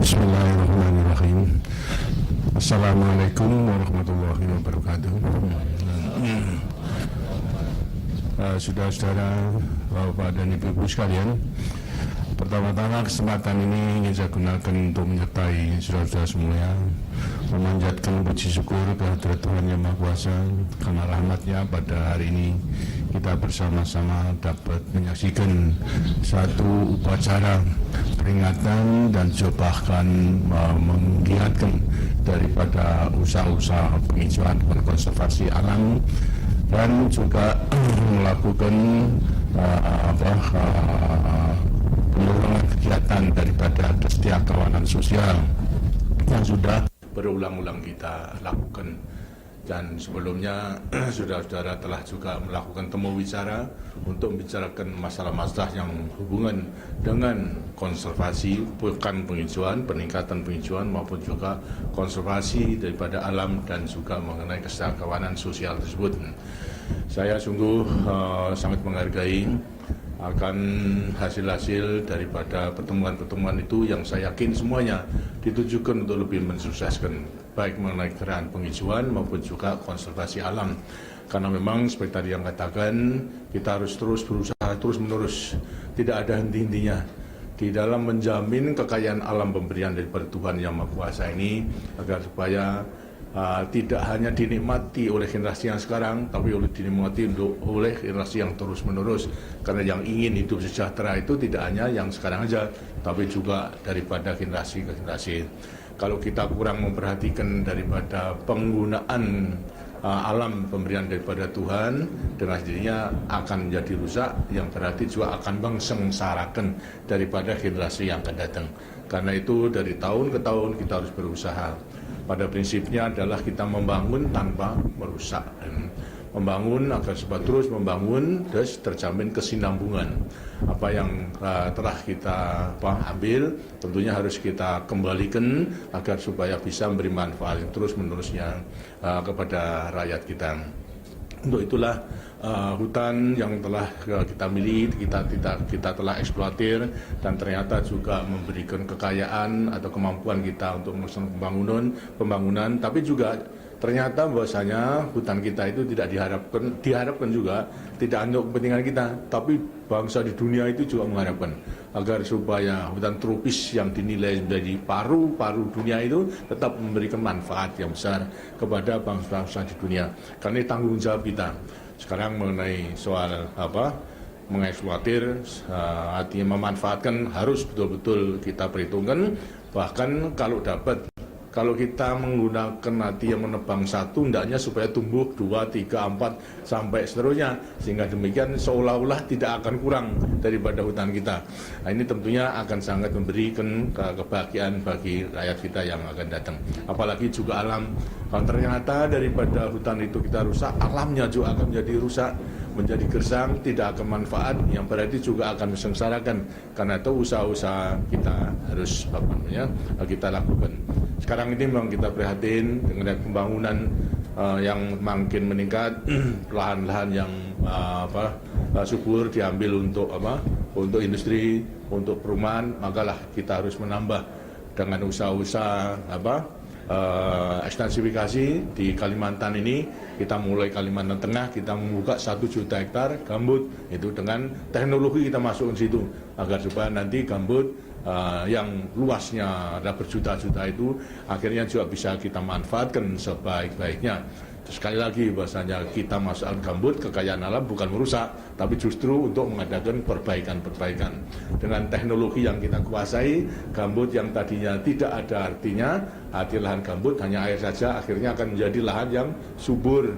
Bismillahirrahmanirrahim. Assalamualaikum warahmatullahi wabarakatuh. Saudara-saudara, Bapak dan Ibu-Ibu sekalian, pertama-tama kesempatan ini ingin saya gunakan untuk menyertai saudara-saudara semua, memanjatkan puji syukur kehadirat Tuhan Yang Maha Kuasa karena rahmat-Nya pada hari ini kita bersama-sama dapat menyaksikan satu upacara peringatan dan juga bahkan menggiatkan daripada usaha-usaha penghijauan dan konservasi alam, dan juga melakukan pengulangan kegiatan daripada kesetiakawanan sosial yang sudah berulang-ulang kita lakukan. Dan sebelumnya saudara-saudara telah juga melakukan temu bicara untuk membicarakan masalah-masalah yang hubungan dengan konservasi, bukan penghijauan, peningkatan penghijauan maupun juga konservasi daripada alam dan juga mengenai kesetiakawanan sosial tersebut. Saya sungguh sangat menghargai akan hasil-hasil daripada pertemuan-pertemuan itu yang saya yakin semuanya ditujukan untuk lebih mensukseskan baik mengenai gerakan penghijauan maupun juga konservasi alam. Karena memang seperti tadi yang katakan, kita harus terus berusaha terus-menerus, tidak ada henti-hentinya di dalam menjamin kekayaan alam pemberian daripada Tuhan Yang Maha Kuasa ini, agar supaya tidak hanya dinikmati oleh generasi yang sekarang, tapi dinikmati oleh generasi yang terus-menerus. Karena yang ingin hidup sejahtera itu tidak hanya yang sekarang aja, tapi juga daripada generasi ke generasi. Kalau kita kurang memperhatikan daripada penggunaan alam pemberian daripada Tuhan, dengan sendirinya akan menjadi rusak, yang berarti juga akan mengsengsarakan daripada generasi yang akan datang. Karena itu dari tahun ke tahun kita harus berusaha. Pada prinsipnya adalah kita membangun tanpa merusak, membangun agar supaya terus membangun, terus terjamin kesinambungan. Apa yang telah kita ambil tentunya harus kita kembalikan agar supaya bisa memberi manfaat terus menerusnya kepada rakyat kita. Untuk itulah hutan yang telah kita miliki, kita telah eksploitir, dan ternyata juga memberikan kekayaan atau kemampuan kita untuk melakukan pembangunan, tapi juga ternyata bahwasanya hutan kita itu tidak diharapkan juga tidak hanya kepentingan kita, tapi bangsa di dunia itu juga mengharapkan agar supaya hutan tropis yang dinilai menjadi paru-paru dunia itu tetap memberikan manfaat yang besar kepada bangsa-bangsa di dunia. Karena ini tanggung jawab kita. Sekarang mengenai soal mengeksploitir, artinya memanfaatkan, harus betul-betul kita perhitungkan. Bahkan kalau kita menggunakan nanti yang menebang satu, hendaknya supaya tumbuh 2, 3, 4 sampai seterusnya, sehingga demikian seolah-olah tidak akan kurang daripada hutan kita. Nah, ini tentunya akan sangat memberikan kebahagiaan bagi rakyat kita yang akan datang. Apalagi juga alam, kalau ternyata daripada hutan itu kita rusak, alamnya juga akan menjadi rusak, menjadi gersang, tidak akan manfaat, yang berarti juga akan mesengsarakan. Karena itu usaha-usaha kita harus kita lakukan. Sekarang ini memang kita prihatin dengan pembangunan yang makin meningkat, lahan-lahan yang subur diambil untuk industri, untuk perumahan, makalah kita harus menambah dengan usaha-usaha ekstensifikasi di Kalimantan ini. Kita mulai Kalimantan Tengah, kita membuka 1 juta hektar gambut, itu dengan teknologi kita masuk ke situ, agar supaya nanti gambut yang luasnya ada berjuta-juta itu akhirnya juga bisa kita manfaatkan sebaik-baiknya. Sekali lagi bahasanya kita masalah gambut, kekayaan alam bukan merusak, tapi justru untuk mengadakan perbaikan-perbaikan. Dengan teknologi yang kita kuasai, gambut yang tadinya tidak ada artinya, arti lahan gambut hanya air saja, akhirnya akan menjadi lahan yang subur,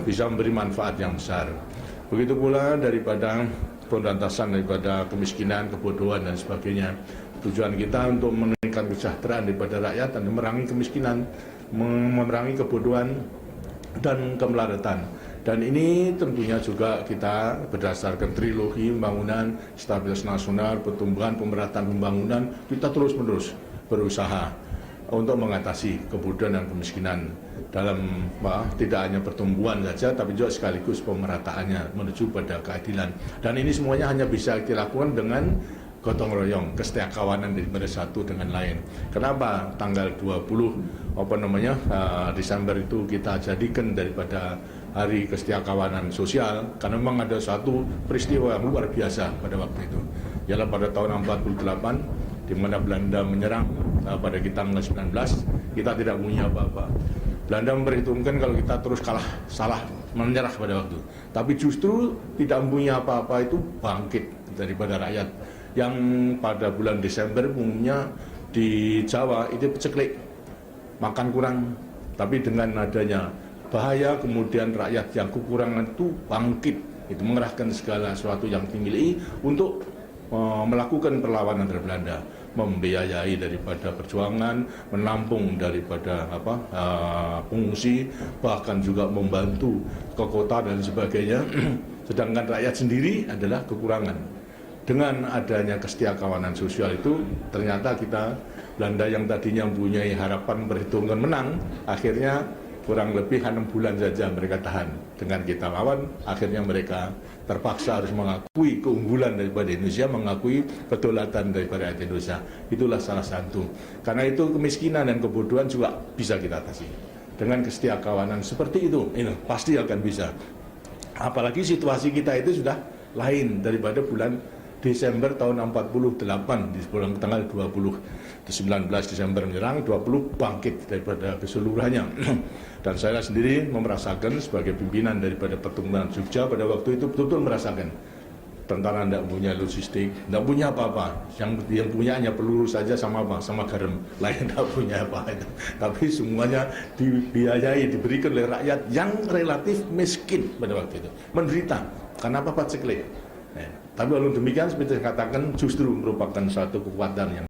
bisa memberi manfaat yang besar. Begitu pula daripada pemberantasan daripada kemiskinan, kebodohan dan sebagainya. Tujuan kita untuk meningkatkan kesejahteraan daripada rakyat dan memerangi kemiskinan, memerangi kebodohan dan kemelaratan. Dan ini tentunya juga kita berdasarkan trilogi pembangunan, stabilitas nasional, pertumbuhan, pemerataan pembangunan, kita terus-menerus berusaha untuk mengatasi kebodohan dan kemiskinan dalam tidak hanya pertumbuhan saja, tapi juga sekaligus pemerataannya menuju pada keadilan. Dan ini semuanya hanya bisa dilakukan dengan gotong royong, kesetiakawanan daripada satu dengan lain. Kenapa tanggal 20 Desember itu kita jadikan daripada Hari Kesetiakawanan Sosial? Karena memang ada satu peristiwa yang luar biasa pada waktu itu. Ialah pada tahun 48 di mana Belanda menyerang pada kita tanggal 19, kita tidak punya apa-apa. Belanda memperhitungkan kalau kita terus salah menyerah pada waktu. Tapi justru tidak punya apa-apa itu bangkit daripada rakyat yang pada bulan Desember umumnya di Jawa itu peceklik, makan kurang. Tapi dengan adanya bahaya kemudian rakyat yang kekurangan itu bangkit, itu mengerahkan segala sesuatu yang dimiliki untuk melakukan perlawanan terhadap Belanda, membiayai daripada perjuangan, menampung daripada pengungsi, bahkan juga membantu ke kota dan sebagainya. Sedangkan rakyat sendiri adalah kekurangan. Dengan adanya kesetiakawanan sosial itu, ternyata kita Belanda yang tadinya mempunyai harapan perhitungan menang, akhirnya kurang lebih 6 bulan saja mereka tahan. Dengan kita lawan, akhirnya mereka terpaksa harus mengakui keunggulan daripada Indonesia, mengakui kedaulatan daripada Indonesia. Itulah salah satu. Karena itu kemiskinan dan kebodohan juga bisa kita atasi. Dengan kesetiakawanan seperti itu, ini pasti akan bisa. Apalagi situasi kita itu sudah lain daripada bulan Desember tahun 48, di bulan tanggal 19 Desember menyerang, 20 bangkit daripada keseluruhannya. Dan saya sendiri merasakan sebagai pimpinan daripada pertemuan Jogja pada waktu itu betul-betul merasakan tentara tidak punya logistik, tidak punya apa-apa. Yang punya hanya peluru saja sama garam, lain tidak punya apa. Tapi semuanya dibiayai, diberikan oleh rakyat yang relatif miskin pada waktu itu, menderita karena apa-apa ceklik. Tapi walaupun demikian, seperti saya katakan, justru merupakan suatu kekuatan yang